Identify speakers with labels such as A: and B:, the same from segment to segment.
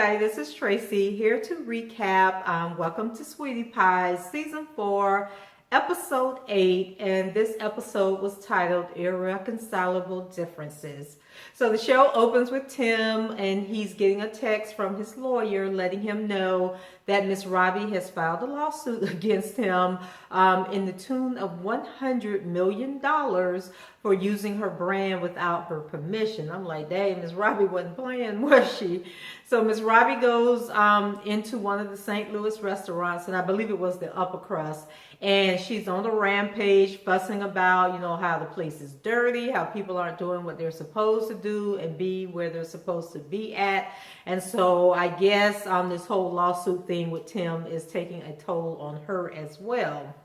A: everybody, this is Tracy here to recap. Welcome to Sweetie Pies Season 4, Episode 8, and this episode was titled Irreconcilable Differences. So the show opens with Tim, and he's getting a text from his lawyer letting him know that Miss Robbie has filed a lawsuit against him in the tune of $100 million for using her brand without her permission. I'm like, dang, Miss Robbie wasn't playing, was she? So Miss Robbie goes into one of the St. Louis restaurants, and I believe it was the Upper Crust, and she's on a rampage fussing about, how the place is dirty, how people aren't doing what they're supposed to do and be where they're supposed to be at. And so I guess this whole lawsuit thing with Tim is taking a toll on her as well.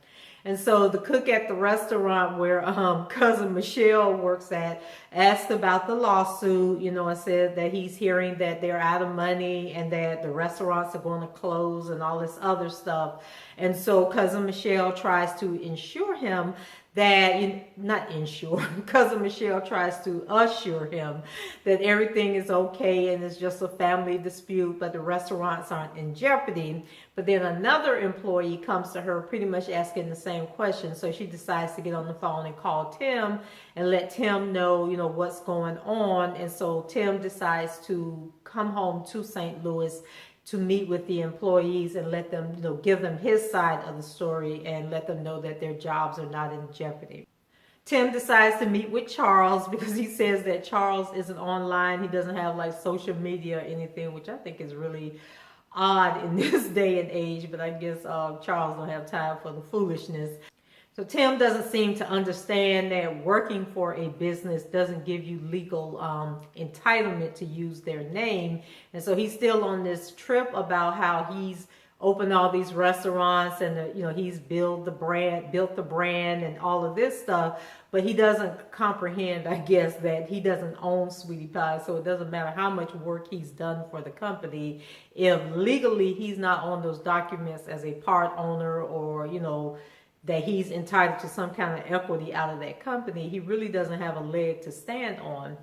A: And so the cook at the restaurant where cousin Michelle works at asked about the lawsuit, and said that he's hearing that they're out of money and that the restaurants are going to close and all this other stuff. And so cousin Michelle tries to ensure him that, cousin Michelle tries to assure him that everything is okay and it's just a family dispute, but the restaurants aren't in jeopardy. But then another employee comes to her pretty much asking the same question. So she decides to get on the phone and call Tim and let Tim know, what's going on. And so Tim decides to come home to St. Louis to meet with the employees and let them, give them his side of the story and let them know that their jobs are not in jeopardy. Tim decides to meet with Charles because he says that Charles isn't online. He doesn't have like social media or anything, which I think is really odd in this day and age, but I guess Charles don't have time for the foolishness. So Tim doesn't seem to understand that working for a business doesn't give you legal entitlement to use their name. And so he's still on this trip about how he's opened all these restaurants and he's built the brand and all of this stuff, but he doesn't comprehend, I guess, that he doesn't own Sweetie Pie. So it doesn't matter how much work he's done for the company if legally he's not on those documents as a part owner or that he's entitled to some kind of equity out of that company. He really doesn't have a leg to stand on.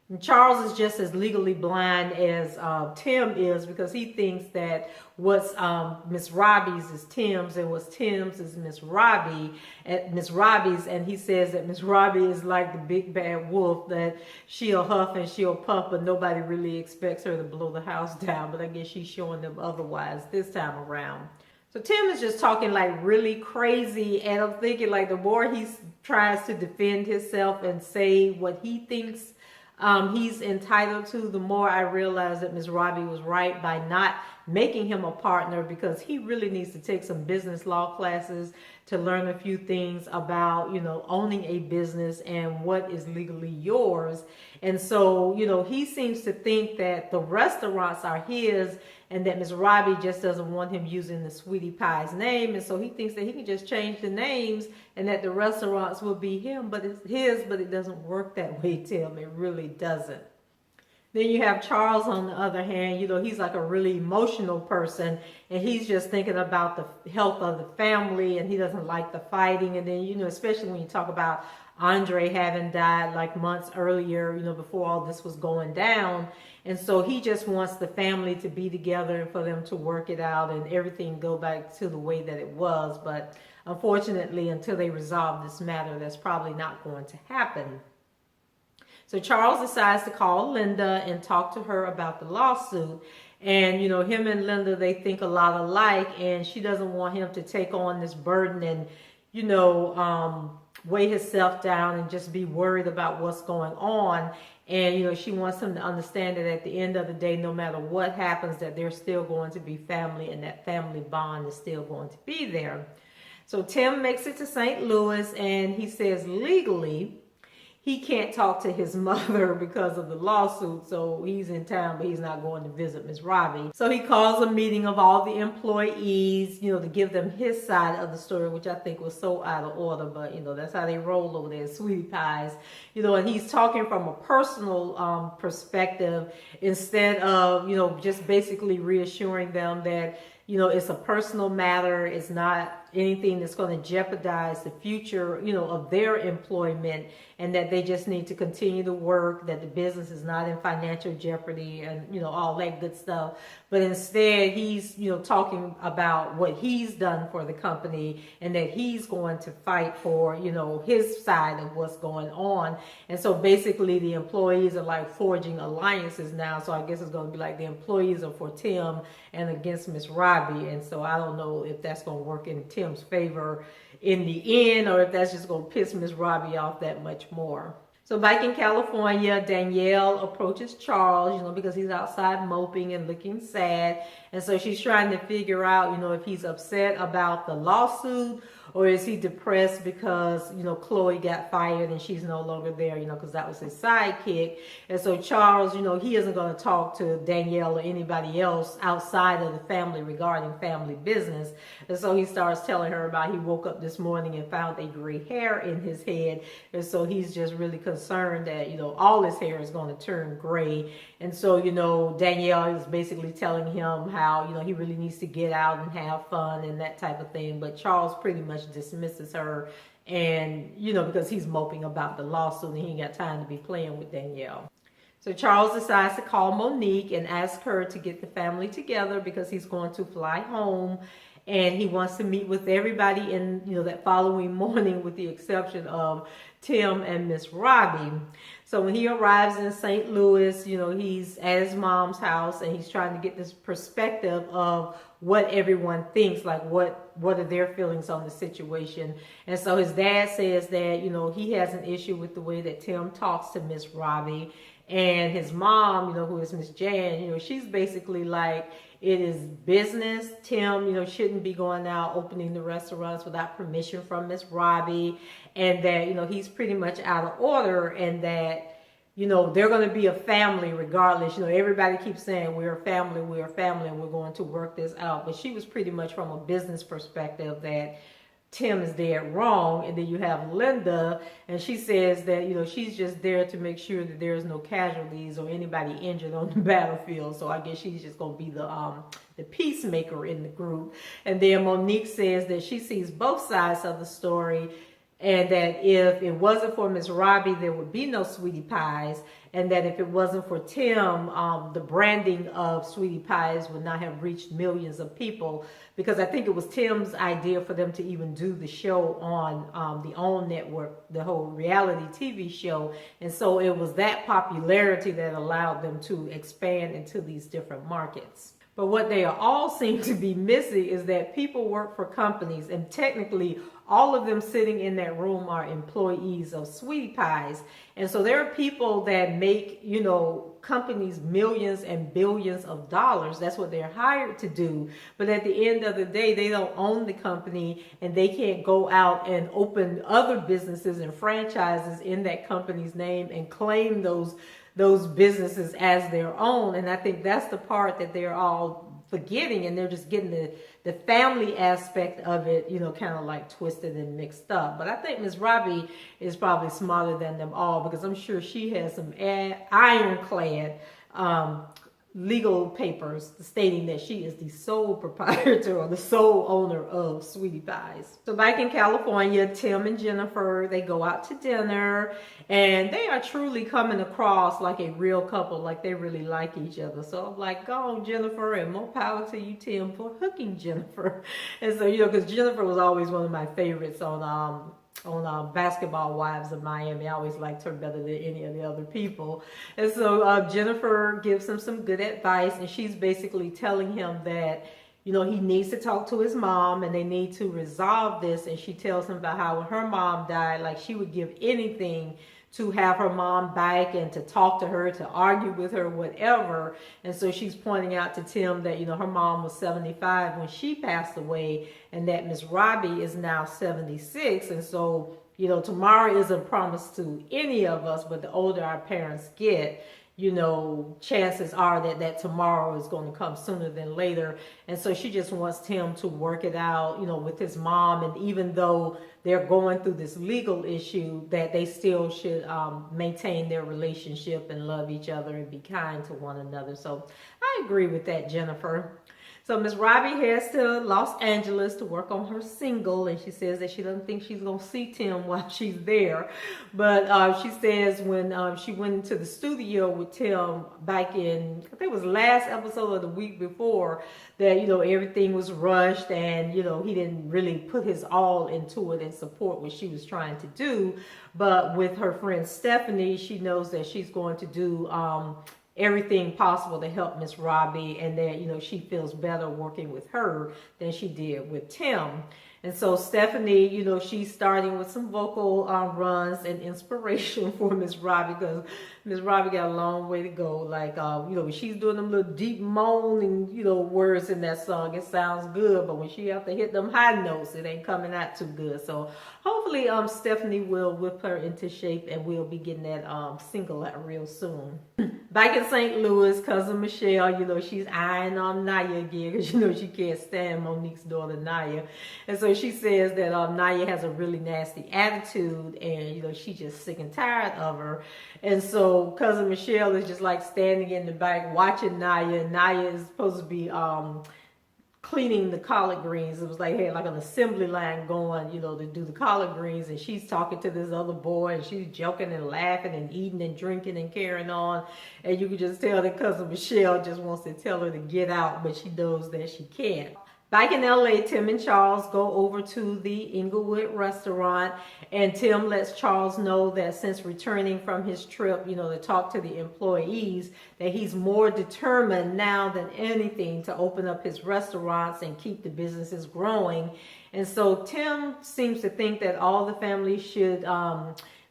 A: And Charles is just as legally blind as Tim is because he thinks that what's Miss Robbie's is Tim's and what's Tim's is Miss Robbie's. And he says that Miss Robbie is like the big bad wolf, that she'll huff and she'll puff, but nobody really expects her to blow the house down. But I guess she's showing them otherwise this time around. So Tim is just talking like really crazy, and I'm thinking like the more he tries to defend himself and say what he thinks he's entitled to, the more I realize that Ms. Robbie was right by not making him a partner, because he really needs to take some business law classes to learn a few things about, owning a business and what is legally yours. And so, he seems to think that the restaurants are his and that Ms. Robbie just doesn't want him using the Sweetie Pie's name. And so he thinks that he can just change the names and that the restaurants will be him, but it's his, but it doesn't work that way, Tim. It really doesn't. Then you have Charles on the other hand, he's like a really emotional person, and he's just thinking about the health of the family, and he doesn't like the fighting. And then, especially when you talk about Andre having died like months earlier, before all this was going down. And so he just wants the family to be together and for them to work it out and everything go back to the way that it was. But unfortunately, until they resolve this matter, that's probably not going to happen. So Charles decides to call Linda and talk to her about the lawsuit. And, him and Linda, they think a lot alike, and she doesn't want him to take on this burden and, weigh himself down and just be worried about what's going on. And, she wants him to understand that at the end of the day, no matter what happens, that they're still going to be family and that family bond is still going to be there. So Tim makes it to St. Louis, and he says legally he can't talk to his mother because of the lawsuit. So he's in town, but he's not going to visit Miss Robbie. So he calls a meeting of all the employees, to give them his side of the story, which I think was so out of order. But, that's how they roll over there, Sweetie Pies. And he's talking from a personal perspective instead of, just basically reassuring them that, it's a personal matter. It's not anything that's going to jeopardize the future, of their employment, and that they just need to continue to work, that the business is not in financial jeopardy, and all that good stuff. But instead, he's talking about what he's done for the company, and that he's going to fight for his side of what's going on. And so basically the employees are like forging alliances now. So I guess it's going to be like the employees are for Tim and against Miss Robbie. And so I don't know if that's going to work in Tim's favor in the end, or if that's just going to piss Miss Robbie off that much more. So back in California, Danielle approaches Charles, because he's outside moping and looking sad. And so she's trying to figure out, if he's upset about the lawsuit, or is he depressed because, Chloe got fired and she's no longer there, because that was his sidekick. And so Charles, he isn't going to talk to Danielle or anybody else outside of the family regarding family business. And so he starts telling her about he woke up this morning and found a gray hair in his head. And so he's just really concerned that, all his hair is going to turn gray. And so, Danielle is basically telling him how, he really needs to get out and have fun and that type of thing. But Charles pretty much dismisses her, and because he's moping about the lawsuit and he ain't got time to be playing with Danielle. So Charles decides to call Monique and ask her to get the family together because he's going to fly home, and he wants to meet with everybody in that following morning, with the exception of Tim and Miss Robbie. So when he arrives in St. Louis, he's at his mom's house, and he's trying to get this perspective of what everyone thinks, like what are their feelings on the situation. And so his dad says that, he has an issue with the way that Tim talks to Miss Robbie. And his mom, who is Miss Jan, she's basically like, it is business. Tim, shouldn't be going out opening the restaurants without permission from Miss Robbie, and that, he's pretty much out of order, and that, they're going to be a family regardless. Everybody keeps saying we're a family, and we're going to work this out. But she was pretty much from a business perspective that Tim is dead wrong. And then you have Linda, and she says that, she's just there to make sure that there's no casualties or anybody injured on the battlefield. So I guess she's just going to be the peacemaker in the group. And then Monique says that she sees both sides of the story, and that if it wasn't for Miss Robbie, there would be no Sweetie Pies, and that if it wasn't for Tim, the branding of Sweetie Pies would not have reached millions of people, because I think it was Tim's idea for them to even do the show on the OWN network, the whole reality TV show. And so it was that popularity that allowed them to expand into these different markets. But what they all seem to be missing is that people work for companies, and technically all of them sitting in that room are employees of Sweetie Pies. And so there are people that make, companies millions and billions of dollars. That's what they're hired to do. But at the end of the day, they don't own the company, and they can't go out and open other businesses and franchises in that company's name and claim those businesses as their own. And I think that's the part that they're all forgetting, and they're just getting the family aspect of it, kind of like twisted and mixed up. But I think Miss Robbie is probably smarter than them all, because I'm sure she has some ironclad legal papers stating that she is the sole proprietor or the sole owner of Sweetie Pies. So back in California, Tim and Jennifer, they go out to dinner, and they are truly coming across like a real couple, like they really like each other. So I'm like, go on, Jennifer, and more power to you, Tim, for hooking Jennifer. And so, because Jennifer was always one of my favorites on Basketball Wives of Miami. I always liked her better than any of the other people. And so Jennifer gives him some good advice, and she's basically telling him that, he needs to talk to his mom, and they need to resolve this. And she tells him about how when her mom died, like, she would give anything to have her mom back and to talk to her, to argue with her, whatever. And so she's pointing out to Tim that, her mom was 75 when she passed away, and that Miss Robbie is now 76. And so, tomorrow isn't promised to any of us, but the older our parents get, chances are that tomorrow is going to come sooner than later. And so she just wants Tim to work it out, with his mom. And even though they're going through this legal issue, that they still should maintain their relationship and love each other and be kind to one another. So I agree with that, Jennifer. So Miss Robbie heads to Los Angeles to work on her single, and she says that she doesn't think she's going to see Tim while she's there. But she says when she went into the studio with Tim back in, I think it was last episode of the week before, that, everything was rushed and, he didn't really put his all into it and support what she was trying to do. But with her friend Stephanie, she knows that she's going to do everything possible to help Miss Robbie, and that, she feels better working with her than she did with Tim. And so Stephanie, she's starting with some vocal runs and inspiration for Miss Robbie, because Miss Robbie got a long way to go. Like, when she's doing them little deep moaning, words in that song, it sounds good. But when she have to hit them high notes, it ain't coming out too good. So hopefully Stephanie will whip her into shape, and we'll be getting that single out real soon. Back in St. Louis, cousin Michelle, she's eyeing on Naya again, because she can't stand Monique's daughter Naya. And so she says that Naya has a really nasty attitude, and she's just sick and tired of her. And so cousin Michelle is just like standing in the back watching Naya. And Naya is supposed to be cleaning the collard greens. It was like, hey, like an assembly line going, to do the collard greens, and she's talking to this other boy, and she's joking and laughing and eating and drinking and carrying on. And you can just tell that cousin Michelle just wants to tell her to get out, but she knows that she can't. Back in LA, Tim and Charles go over to the Inglewood restaurant, and Tim lets Charles know that since returning from his trip, to talk to the employees, that he's more determined now than anything to open up his restaurants and keep the businesses growing. And so Tim seems to think that all the family should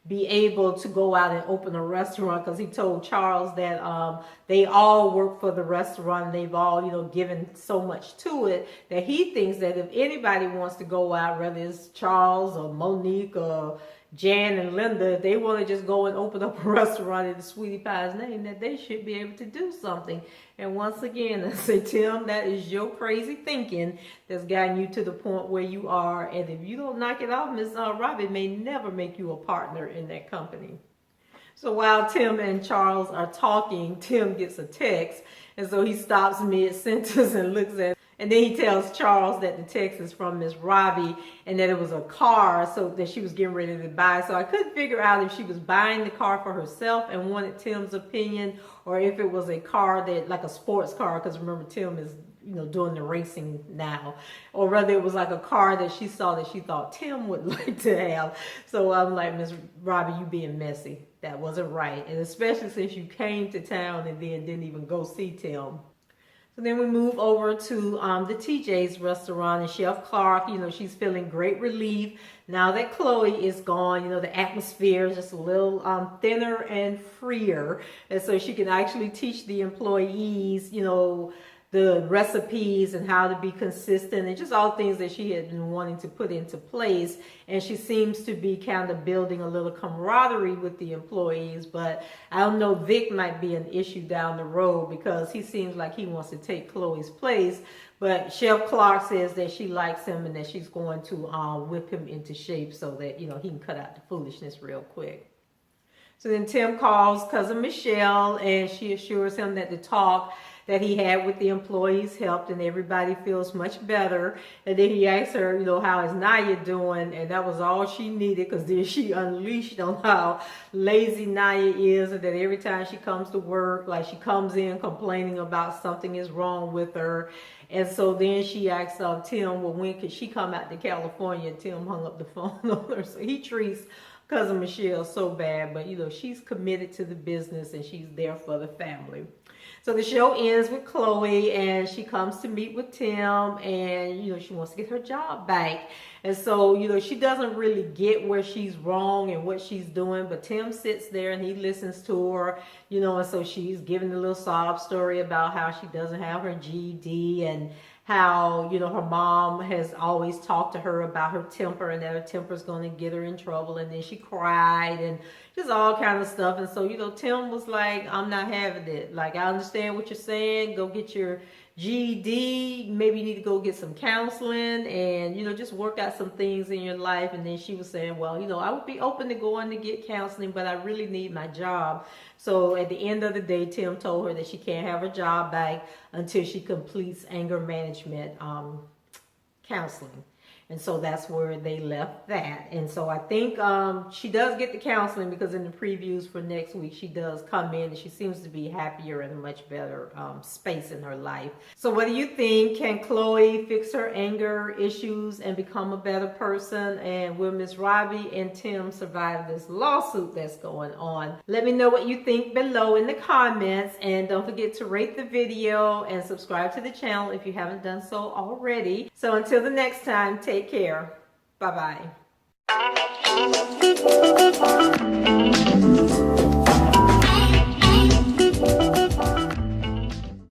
A: be able to go out and open a restaurant, because he told Charles that they all work for the restaurant, and they've all given so much to it, that he thinks that if anybody wants to go out, whether it's Charles or Monique or Jan and Linda, if they want to just go and open up a restaurant in the Sweetie Pie's name, that they should be able to do something. And once again, I say, Tim, that is your crazy thinking that's gotten you to the point where you are. And if you don't knock it off, Miss Robbie may never make you a partner in that company. So while Tim and Charles are talking, Tim gets a text. And so he stops mid-sentence and looks at, and then he tells Charles that the text is from Miss Robbie, and that it was a car so that she was getting ready to buy. So I couldn't figure out if she was buying the car for herself and wanted Tim's opinion, or if it was a car that, like a sports car, because remember Tim is doing the racing now, or whether it was like a car that she saw that she thought Tim would like to have. So I'm like, Miss Robbie, you being messy. That wasn't right. And especially since you came to town and then didn't even go see Tim. So then we move over to the TJ's restaurant, and Chef Clark, she's feeling great relief now that Chloe is gone. The atmosphere is just a little thinner and freer, and so she can actually teach the employees, the recipes and how to be consistent, and just all things that she had been wanting to put into place. And she seems to be kind of building a little camaraderie with the employees. But I don't know, Vic might be an issue down the road, because he seems like he wants to take Chloe's place. But Chef Clark says that she likes him, and that she's going to whip him into shape so that he can cut out the foolishness real quick. So then Tim calls cousin Michelle, and she assures him that the talk that he had with the employees helped, and everybody feels much better. And then he asks her, how is Naya doing? And that was all she needed, because then she unleashed on how lazy Naya is, and that every time she comes to work, like she comes in complaining about something is wrong with her. And so then she asks Tim, well, when could she come out to California? And Tim hung up the phone on her. So he treats cousin Michelle so bad, but she's committed to the business, and she's there for the family. So the show ends with Chloe, and she comes to meet with Tim, and she wants to get her job back. And so she doesn't really get where she's wrong and what she's doing, but Tim sits there and he listens to her, and so she's giving a little sob story about how she doesn't have her GED, and how her mom has always talked to her about her temper, and that her temper's going to get her in trouble. And then she cried, and just all kind of stuff. And so Tim was like, I'm not having it. Like, I understand what you're saying, go get your GED, maybe you need to go get some counseling and, just work out some things in your life. And then she was saying, well, I would be open to going to get counseling, but I really need my job. So at the end of the day, Tim told her that she can't have her job back until she completes anger management counseling. And so that's where they left that. And so I think she does get the counseling, because in the previews for next week, she does come in and she seems to be happier and a much better space in her life. So what do you think? Can Chloe fix her anger issues and become a better person? And will Miss Robbie and Tim survive this lawsuit that's going on? Let me know what you think below in the comments. And don't forget to rate the video and subscribe to the channel if you haven't done so already. So until the next time, take care. Bye-bye.